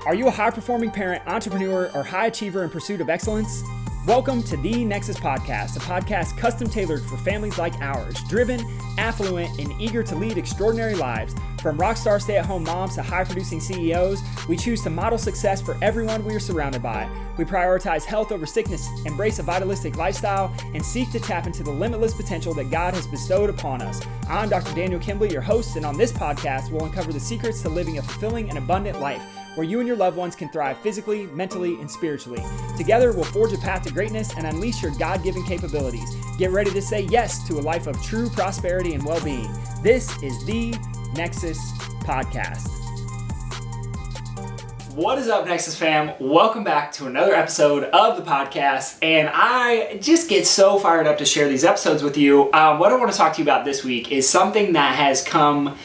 Are you a high-performing parent, entrepreneur, or high achiever in pursuit of excellence? Welcome to The Nexus Podcast, a podcast custom tailored for families like ours, driven, affluent, and eager to lead extraordinary lives. From rockstar stay-at-home moms to high-producing CEOs, we choose to model success for everyone we are surrounded by. We prioritize health over sickness, embrace a vitalistic lifestyle, and seek to tap into the limitless potential that God has bestowed upon us. I'm Dr. Daniel Kimbley, your host, and on this podcast, we'll uncover the secrets to living a fulfilling and abundant life, where you and your loved ones can thrive physically, mentally, and spiritually. Together, we'll forge a path to greatness and unleash your God-given capabilities. Get ready to say yes to a life of true prosperity and well-being. This is The Nexus Podcast. What is up, Nexus fam? Welcome back to another episode of the podcast, and I just get so fired up to share these episodes with you. What I want to talk to you about this week is something that has come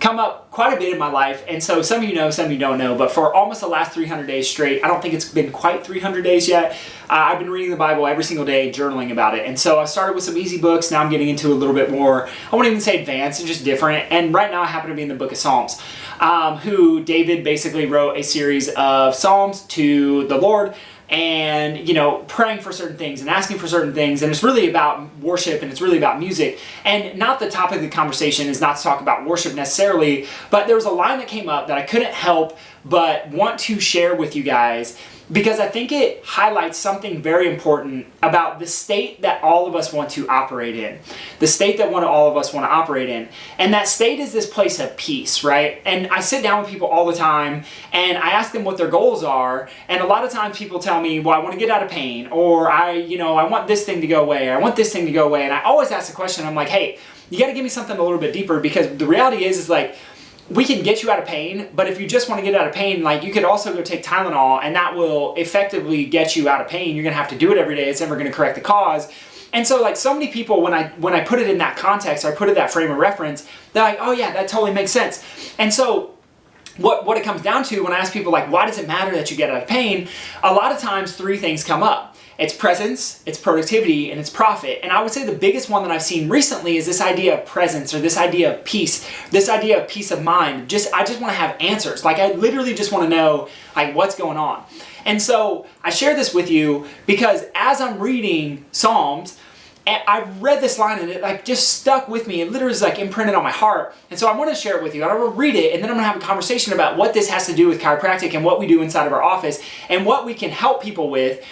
up quite a bit in my life, and so some of you know, some of you don't know, but for almost the last 300 days straight, I don't think it's been quite 300 days yet, I've been reading the Bible every single day, journaling about it. And so I started with some easy books, now I'm getting into a little bit more, I won't even say advanced, it's just different, and right now I happen to be in the book of Psalms, David basically wrote a series of Psalms to the Lord, and, praying for certain things and asking for certain things. And it's really about worship and it's really about music. And not the topic of the conversation is not to talk about worship necessarily, but there was a line that came up that I couldn't help but want to share with you guys, because I think it highlights something very important about the state that all of us want to operate in. The state that all of us want to operate in. And that state is this place of peace, right? And I sit down with people all the time and I ask them what their goals are. And a lot of times people tell me, well, I want to get out of pain, or I want this thing to go away, or I want this thing to go away. And I always ask the question, I'm like, hey, you got to give me something a little bit deeper, because the reality is like, we can get you out of pain, but if you just want to get out of pain, like, you could also go take Tylenol and that will effectively get you out of pain. You're going to have to do it every day. It's never going to correct the cause. And so like so many people, when I put it in that context, or I put it in that frame of reference, they're like, oh yeah, that totally makes sense. And so what it comes down to when I ask people like, why does it matter that you get out of pain? A lot of times three things come up. It's presence, it's productivity, and it's profit. And I would say the biggest one that I've seen recently is this idea of presence, or this idea of peace, this idea of peace of mind. I just want to have answers. Like, I literally just want to know like what's going on. And so I share this with you because as I'm reading Psalms, I read this line and it like just stuck with me. It literally is like imprinted on my heart. And so I want to share it with you. I will read it, and then I'm going to have a conversation about what this has to do with chiropractic and what we do inside of our office and what we can help people with.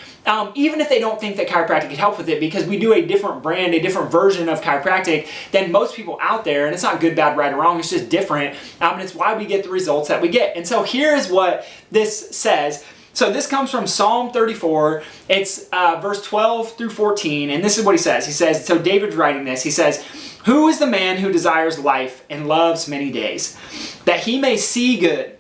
Even if they don't think that chiropractic could help with it, because we do a different brand, a different version of chiropractic than most people out there. And it's not good, bad, right, or wrong. It's just different. And it's why we get the results that we get. And so here is what this says. So this comes from Psalm 34. It's verse 12 through 14. And this is what he says. He says, so David's writing this. He says, "Who is the man who desires life and loves many days, that he may see good?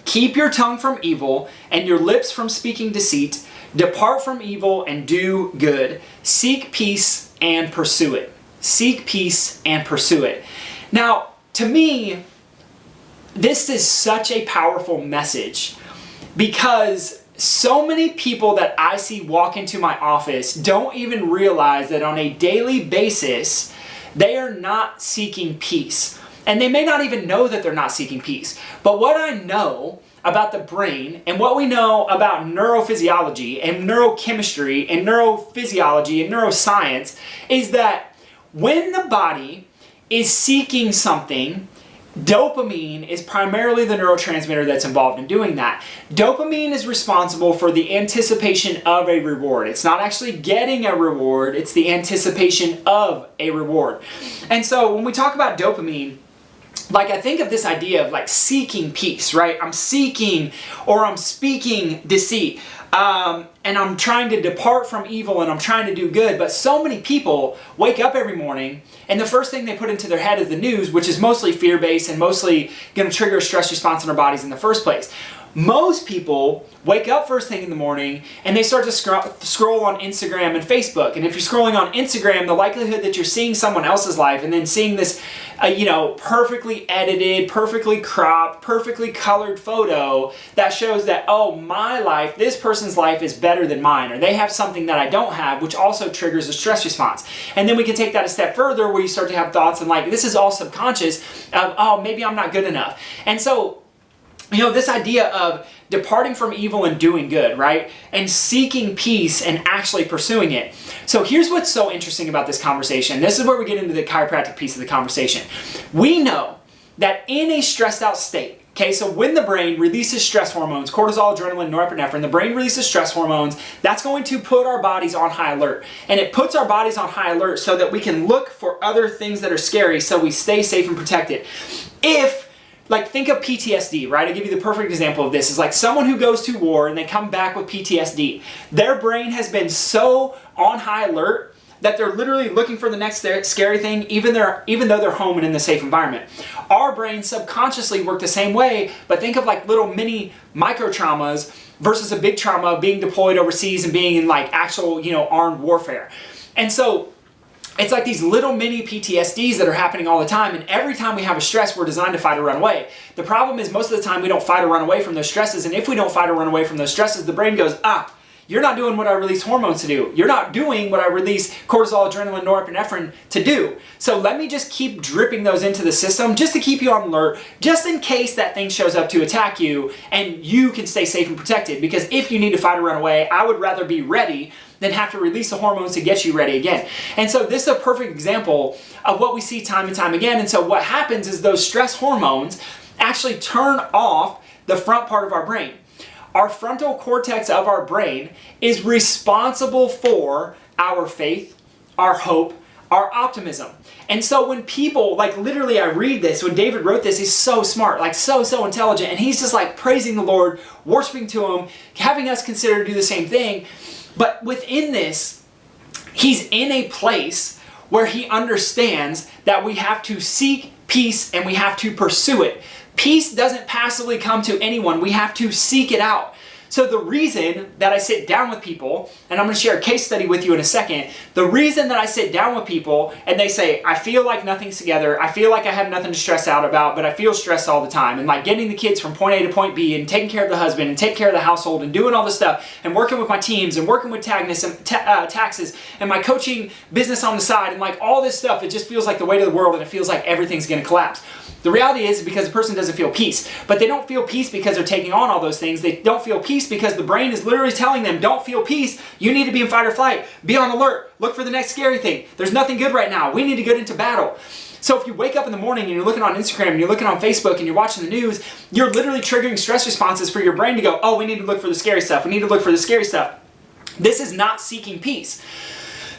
Keep your tongue from evil and your lips from speaking deceit. Depart from evil and do good. Seek peace and pursue it." Seek peace and pursue it. Now, to me, this is such a powerful message, because so many people that I see walk into my office don't even realize that on a daily basis, they are not seeking peace. And they may not even know that they're not seeking peace. But what I know about the brain and what we know about neurophysiology and neurochemistry and neurophysiology and neuroscience is that when the body is seeking something, dopamine is primarily the neurotransmitter that's involved in doing that. Dopamine is responsible for the anticipation of a reward. It's not actually getting a reward, it's the anticipation of a reward. And so when we talk about dopamine, like, I think of this idea of like seeking peace, right? I'm seeking, or I'm speaking deceit, and I'm trying to depart from evil and I'm trying to do good. But so many people wake up every morning and the first thing they put into their head is the news, which is mostly fear-based and mostly going to trigger a stress response in our bodies in the first place. Most people wake up first thing in the morning and they start to scroll on Instagram and Facebook. And if you're scrolling on Instagram, the likelihood that you're seeing someone else's life and then seeing this, perfectly edited, perfectly cropped, perfectly colored photo that shows that, oh, my life, this person's life is better than mine, or they have something that I don't have, which also triggers a stress response. And then we can take that a step further where you start to have thoughts and like, this is all subconscious of, oh, maybe I'm not good enough. And so this idea of departing from evil and doing good, right? And seeking peace and actually pursuing it. So here's what's so interesting about this conversation. This is where we get into the chiropractic piece of the conversation. We know that in a stressed out state, okay, so when the brain releases stress hormones, cortisol, adrenaline, norepinephrine, the brain releases stress hormones, that's going to put our bodies on high alert. And it puts our bodies on high alert so that we can look for other things that are scary so we stay safe and protected. Think of PTSD, right? I'll give you the perfect example of this. It's like someone who goes to war and they come back with PTSD. Their brain has been so on high alert that they're literally looking for the next scary thing, even though they're home and in the safe environment. Our brains subconsciously work the same way, but think of like little mini micro traumas versus a big trauma being deployed overseas and being in like actual, armed warfare. And so it's like these little mini PTSDs that are happening all the time, and every time we have a stress, we're designed to fight or run away. The problem is most of the time we don't fight or run away from those stresses, and if we don't fight or run away from those stresses, the brain goes, you're not doing what I release hormones to do. You're not doing what I release cortisol, adrenaline, norepinephrine to do. So let me just keep dripping those into the system just to keep you on alert, just in case that thing shows up to attack you and you can stay safe and protected. Because if you need to fight or run away, I would rather be ready than have to release the hormones to get you ready again. And so this is a perfect example of what we see time and time again. And so what happens is those stress hormones actually turn off the front part of our brain. Our frontal cortex of our brain is responsible for our faith, our hope, our optimism. And so when people, literally I read this, when David wrote this, he's so smart, so intelligent, and he's just praising the Lord, worshiping to Him, having us consider to do the same thing. But within this, he's in a place where he understands that we have to seek peace and we have to pursue it. Peace doesn't passively come to anyone. We have to seek it out. So the reason that I sit down with people, and I'm going to share a case study with you in a second, the reason that I sit down with people and they say, I feel like nothing's together, I feel like I have nothing to stress out about, but I feel stressed all the time, and getting the kids from point A to point B and taking care of the husband and taking care of the household and doing all this stuff and working with my teams and working with taxes and my coaching business on the side and all this stuff, it just feels like the weight of the world and it feels like everything's going to collapse. The reality is because the person doesn't feel peace. But they don't feel peace because they're taking on all those things. They don't feel peace because the brain is literally telling them, don't feel peace. You need to be in fight or flight. Be on alert. Look for the next scary thing. There's nothing good right now. We need to get into battle. So if you wake up in the morning and you're looking on Instagram and you're looking on Facebook and you're watching the news, you're literally triggering stress responses for your brain to go, oh, we need to look for the scary stuff. We need to look for the scary stuff. This is not seeking peace.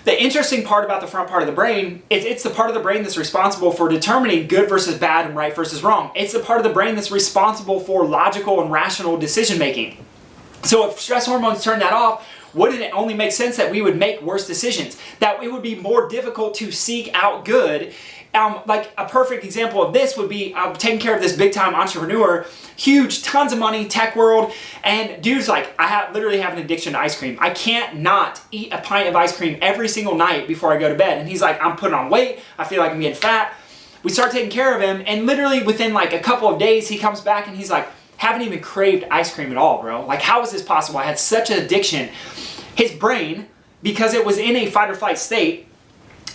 The interesting part about the front part of the brain is it's the part of the brain that's responsible for determining good versus bad and right versus wrong. It's the part of the brain that's responsible for logical and rational decision making. So if stress hormones turn that off, wouldn't it only make sense that we would make worse decisions? That it would be more difficult to seek out good? A perfect example of this would be taking care of this big time entrepreneur, huge, tons of money, tech world, and dude's literally have an addiction to ice cream. I can't not eat a pint of ice cream every single night before I go to bed. And he's like, I'm putting on weight, I feel like I'm getting fat. We start taking care of him, and literally within a couple of days, he comes back and he's like, haven't even craved ice cream at all, bro. How is this possible? I had such an addiction. His brain, because it was in a fight or flight state,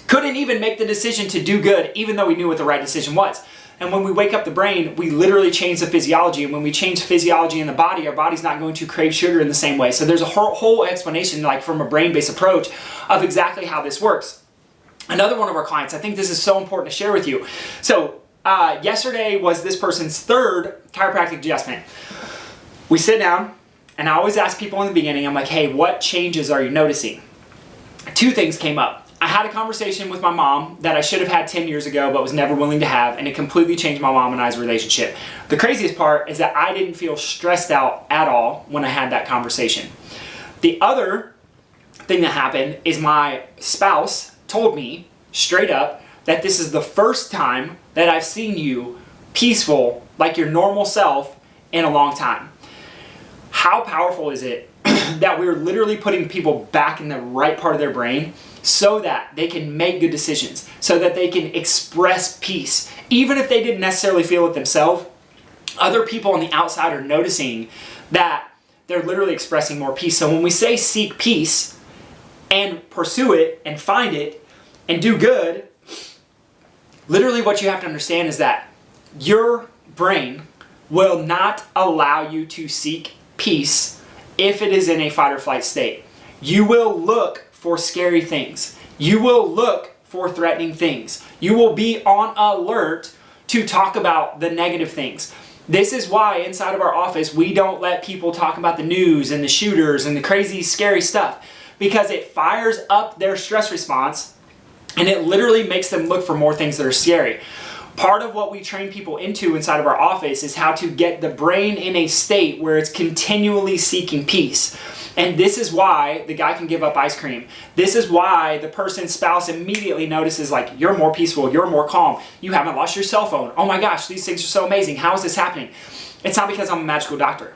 couldn't even make the decision to do good, even though we knew what the right decision was. And when we wake up the brain, we literally change the physiology. And when we change physiology in the body, our body's not going to crave sugar in the same way. So there's a whole explanation, from a brain-based approach, of exactly how this works. Another one of our clients, I think this is so important to share with you. So yesterday was this person's third chiropractic adjustment. We sit down, and I always ask people in the beginning, I'm like, hey, what changes are you noticing? Two things came up. I had a conversation with my mom that I should have had 10 years ago but was never willing to have, and it completely changed my mom and I's relationship. The craziest part is that I didn't feel stressed out at all when I had that conversation. The other thing that happened is my spouse told me straight up that this is the first time that I've seen you peaceful, like your normal self, in a long time. How powerful is it that we're literally putting people back in the right part of their brain so that they can make good decisions, so that they can express peace. Even if they didn't necessarily feel it themselves, other people on the outside are noticing that they're literally expressing more peace. So when we say seek peace and pursue it and find it and do good, literally what you have to understand is that your brain will not allow you to seek peace if it is in a fight or flight state. You will look for scary things. You will look for threatening things. You will be on alert to talk about the negative things. This is why inside of our office, we don't let people talk about the news and the shooters and the crazy, scary stuff, because it fires up their stress response and it literally makes them look for more things that are scary. Part of what we train people into inside of our office is how to get the brain in a state where it's continually seeking peace. And this is why the guy can give up ice cream. This is why the person's spouse immediately notices, like, you're more peaceful, you're more calm, you haven't lost your cell phone. Oh my gosh, these things are so amazing. How is this happening? It's not because I'm a magical doctor.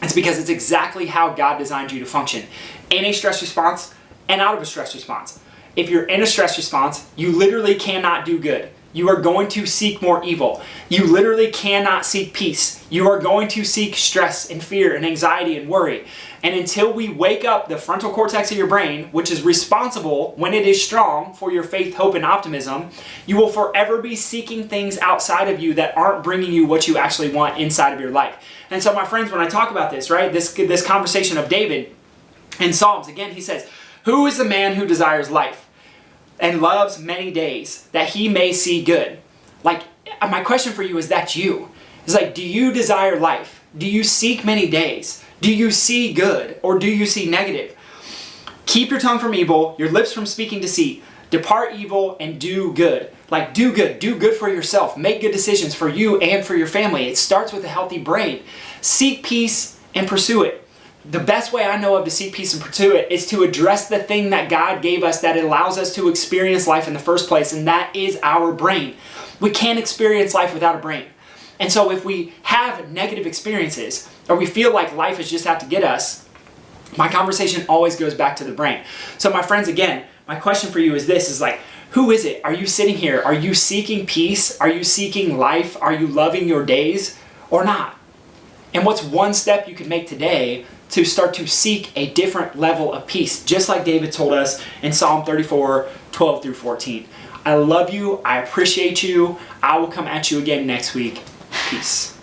It's because it's exactly how God designed you to function in a stress response and out of a stress response. If you're in a stress response, you literally cannot do good. You are going to seek more evil. You literally cannot seek peace. You are going to seek stress and fear and anxiety and worry. And until we wake up the frontal cortex of your brain, which is responsible when it is strong for your faith, hope, and optimism, you will forever be seeking things outside of you that aren't bringing you what you actually want inside of your life. And so my friends, when I talk about this, right, this conversation of David in Psalms, again, he says, "Who is the man who desires life and loves many days, that he may see good?" Like, my question for you is, that you? It's like, do you desire life? Do you seek many days? Do you see good, or do you see negative? Keep your tongue from evil, your lips from speaking deceit. Depart evil and do good. Like, do good for yourself. Make good decisions for you and for your family. It starts with a healthy brain. Seek peace and pursue it. The best way I know of to seek peace and pursue it is to address the thing that God gave us that allows us to experience life in the first place, and that is our brain. We can't experience life without a brain. And so if we have negative experiences, or we feel like life is just out to get us, my conversation always goes back to the brain. So my friends, again, my question for you is this, is like, who is it? Are you sitting here? Are you seeking peace? Are you seeking life? Are you loving your days or not? And what's one step you can make today to start to seek a different level of peace, just like David told us in Psalm 34, 12 through 14. I love you. I appreciate you. I will come at you again next week. Peace.